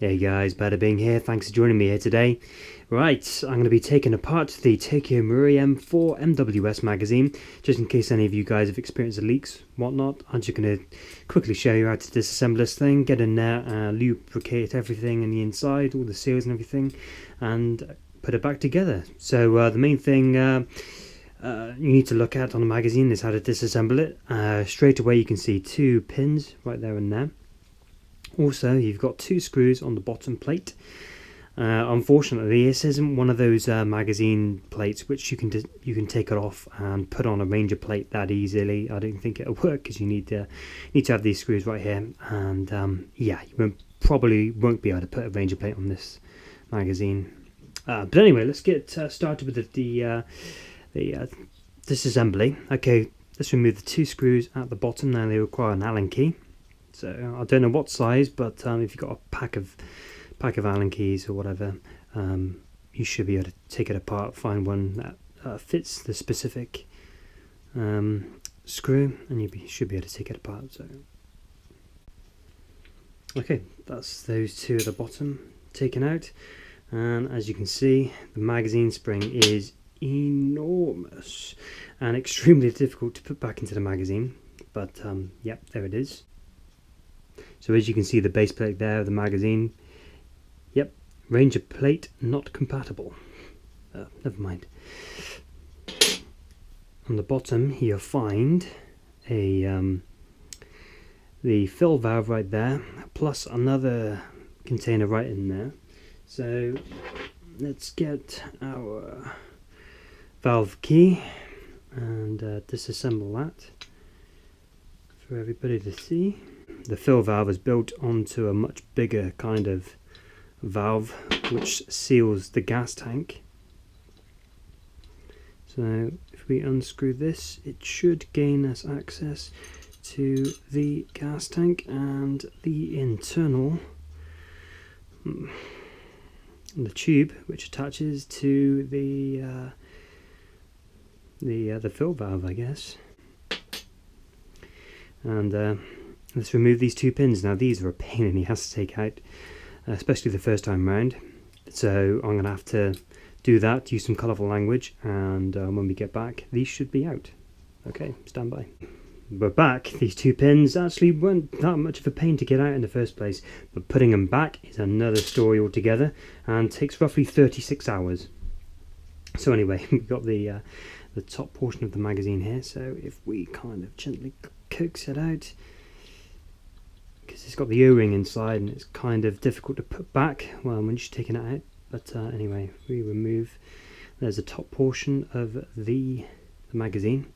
Hey guys, Bada Bing here, thanks for joining me here today. Right, I'm going to be taking apart the Marui M4A1 MWS Magazine, just in case any of you guys have experienced leaks, whatnot. I'm just going to quickly show you how to disassemble this thing, get in there, lubricate everything in the inside, all the seals and everything, and put it back together. So the main thing you need to look at on the magazine is how to disassemble it. Straight away you can see two pins right there and there. Also, you've got two screws on the bottom plate. Unfortunately, this isn't one of those magazine plates which you can take it off and put on a Ranger plate that easily. I don't think it'll work because you need to have these screws right here, and yeah, you probably won't be able to put a Ranger plate on this magazine. But anyway, let's get started with the disassembly. Okay, let's remove the two screws at the bottom. Now they require an Allen key. So I don't know what size, but if you've got a pack of Allen keys or whatever, you should be able to take it apart, find one that fits the specific screw, and you should be able to take it apart. So okay, that's those two at the bottom taken out, and as you can see, the magazine spring is enormous and extremely difficult to put back into the magazine, but yep, there it is. So as you can see, the base plate there of the magazine, yep, Ranger plate not compatible. Never mind. On the bottom you'll find a the fill valve right there, plus another container right in there. So let's get our valve key and disassemble that for everybody to see. The fill valve is built onto a much bigger kind of valve which seals the gas tank. So if we unscrew this, it should gain us access to the gas tank and the internal the tube which attaches to the fill valve, I guess. And let's remove these two pins. Now these are a pain in the ass to take out, especially the first time round. So I'm going to have to do that, use some colourful language, and when we get back, these should be out. Okay, stand by. We're back. These two pins actually weren't that much of a pain to get out in the first place, but putting them back is another story altogether, and takes roughly 36 hours. So anyway, we've got the top portion of the magazine here, so if we kind of gently coax it out, because it's got the O-ring inside and it's kind of difficult to put back when you're just taking it out. But anyway, we remove, there's the top portion of the magazine.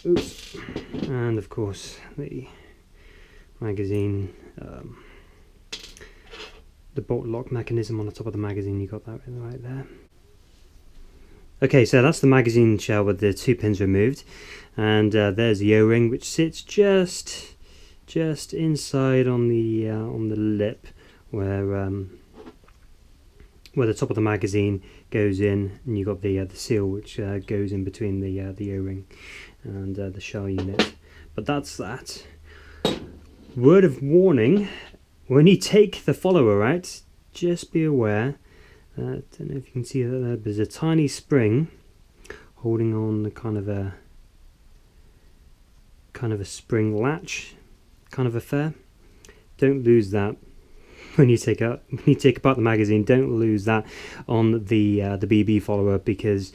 Oops. And of course the magazine, the bolt lock mechanism on the top of the magazine, you got that right there. Okay, so that's the magazine shell with the two pins removed, and there's the O-ring which sits just inside on the lip where the top of the magazine goes in, and you got the seal which goes in between the O-ring and the shell unit. But that's that. Word of warning: when you take the follower out, just be aware. I don't know if you can see that there's a tiny spring holding on the kind of a spring latch kind of affair. Don't lose that when you take apart the magazine. Don't lose that on the BB follower, because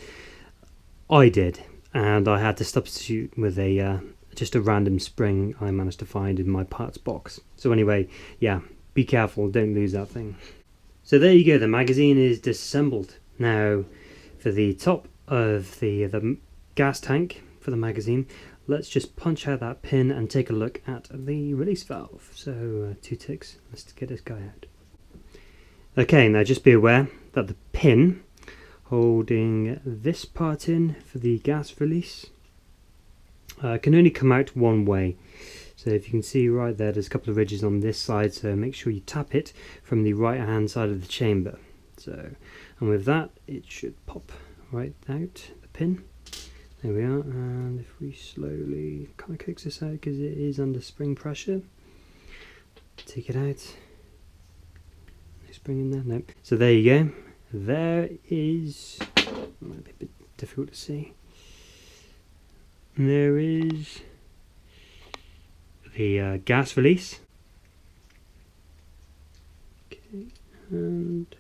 I did, and I had to substitute with just a random spring I managed to find in my parts box. So anyway, yeah, be careful, don't lose that thing. So there you go, the magazine is disassembled. Now for the top of the gas tank for the magazine, let's just punch out that pin and take a look at the release valve. So 2 ticks, let's get this guy out. Okay, now just be aware that the pin holding this part in for the gas release can only come out one way. So if you can see right there, there's a couple of ridges on this side, so make sure you tap it from the right hand side of the chamber. So, and with that, it should pop right out, the pin. There we are, and if we slowly kind of coax this out, because it is under spring pressure, take it out, spring in there? Nope. So there you go. There is, might be a bit difficult to see. There is the gas release. Okay, and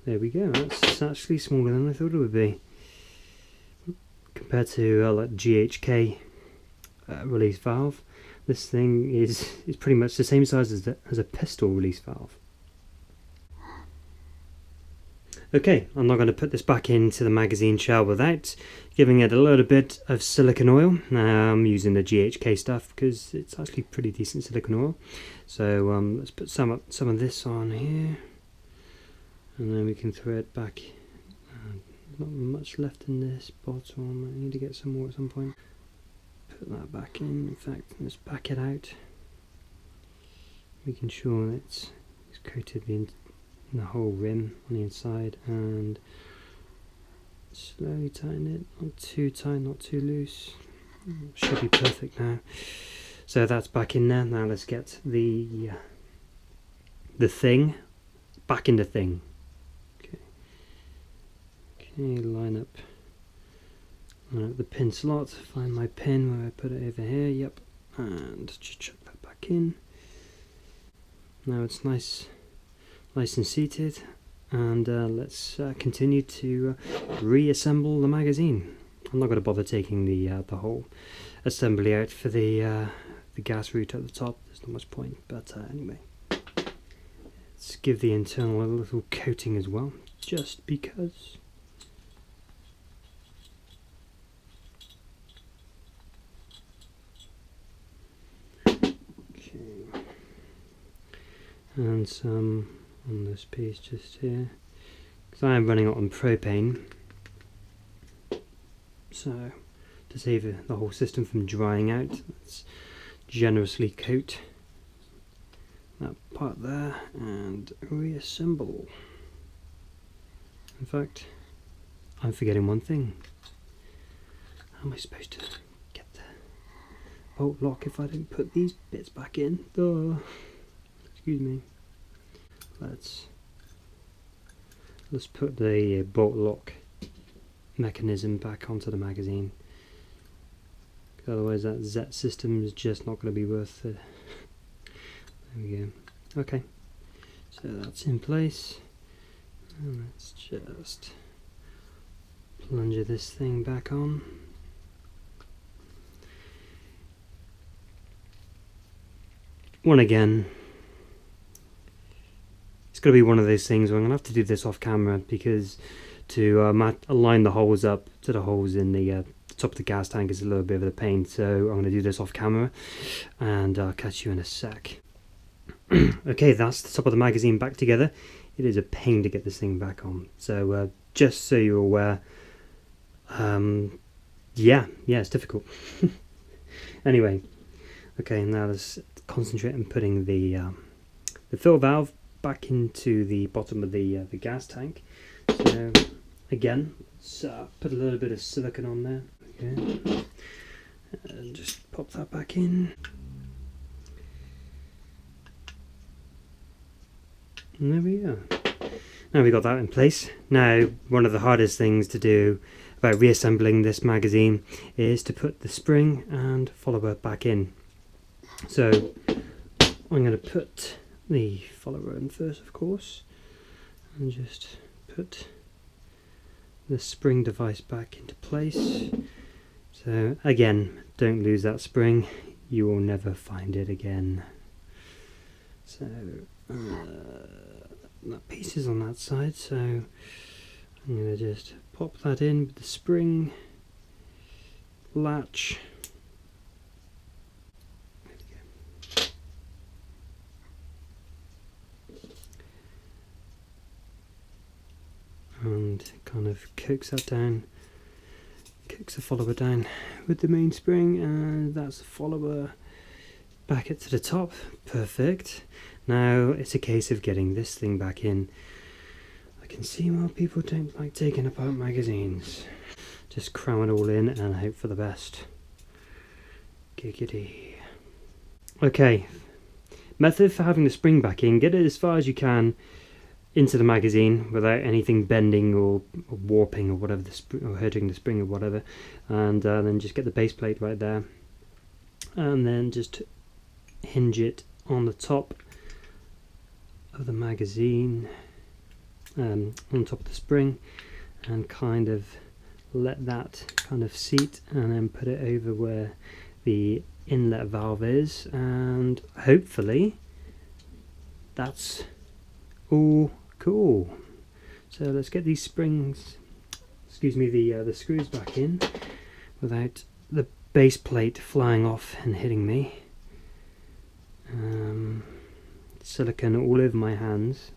there we go. That's actually smaller than I thought it would be compared to like GHK release valve. This thing is pretty much the same size as a pistol release valve. Okay, I'm not going to put this back into the magazine shell without giving it a little bit of silicone oil. Now I'm using the GHK stuff because it's actually pretty decent silicone oil. So let's put some of this on here, and then we can throw it back. Not much left in this bottle. I might need to get some more at some point. Put that back in fact, let's back it out, making sure that it's coated the whole rim on the inside, and slowly tighten it, not too tight, not too loose. Should be perfect now. So that's back in there. Now let's get the thing back in the thing. Okay, line up the pin slot, find my pin where I put it over here, yep, and just chuck that back in. Now it's nice and seated, and let's continue to reassemble the magazine. I'm not going to bother taking the whole assembly out for the gas route at the top. There's not much point, but anyway, let's give the internal a little coating as well, just because. And some on this piece just here, because I am running it on propane, so to save the whole system from drying out, let's generously coat that part there and reassemble. In fact, I'm forgetting one thing. How am I supposed to get the bolt lock if I don't put these bits back in? Duh. Excuse me. Let's put the bolt lock mechanism back onto the magazine, otherwise that Z system is just not going to be worth it. There we go. Okay, so that's in place, and let's just plunge this thing back on. Again, it's going to be one of those things where I'm going to have to do this off camera, because to align the holes up to the holes in the top of the gas tank is a little bit of a pain, so I'm going to do this off camera, and I'll catch you in a sec. Okay, that's the top of the magazine back together. It is a pain to get this thing back on, so just so you're aware, yeah, it's difficult. Anyway, okay, now let's concentrate on putting the fill valve back into the bottom of the gas tank. So again, let's put a little bit of silicone on there. Okay, and just pop that back in. And there we go. Now we got that in place. Now, one of the hardest things to do about reassembling this magazine is to put the spring and follower back in. So I'm going to put the follower in first, of course, and just put the spring device back into place. So again, don't lose that spring, you will never find it again. So that piece is on that side, so I'm going to just pop that in with the spring latch. And kind of coax that down, coax the follower down with the main spring, and that's the follower back it to the top. Perfect. Now it's a case of getting this thing back in. I can see why people don't like taking apart magazines. Just cram it all in and hope for the best. Giggity. Okay, method for having the spring back in: get it as far as you can into the magazine without anything bending or warping or whatever, or hurting the spring or whatever, and then just get the base plate right there, and then just hinge it on the top of the magazine, on top of the spring, and kind of let that kind of seat, and then put it over where the inlet valve is, and hopefully that's all cool. So let's get these springs, excuse me, the screws back in without the base plate flying off and hitting me. Silicone all over my hands,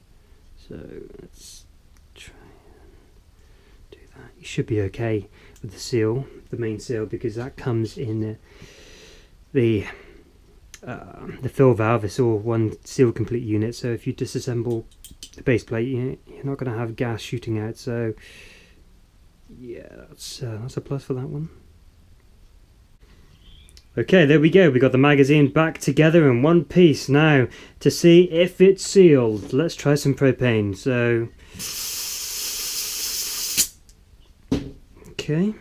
so let's try and do that. You should be okay with the seal, the main seal, because that comes in the fill valve. It's all one seal complete unit, so if you disassemble the base plate, you're not going to have gas shooting out, so yeah, that's a plus for that one. Okay, there we go. We got the magazine back together in one piece. Now, to see if it's sealed, let's try some propane. So, okay.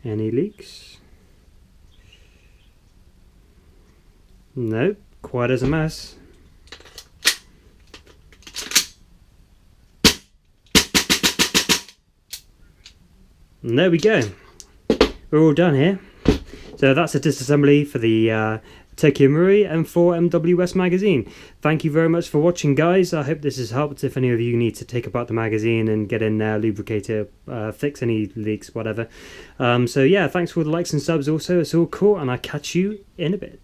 Any leaks? Nope, quite as a mess. And there we go. We're all done here. So that's a disassembly for the Tokyo Marui M4A1 MWS Magazine. Thank you very much for watching, guys. I hope this has helped. If any of you need to take apart the magazine and get in there, lubricate it, fix any leaks, whatever. So yeah, thanks for the likes and subs also. It's all cool, and I'll catch you in a bit.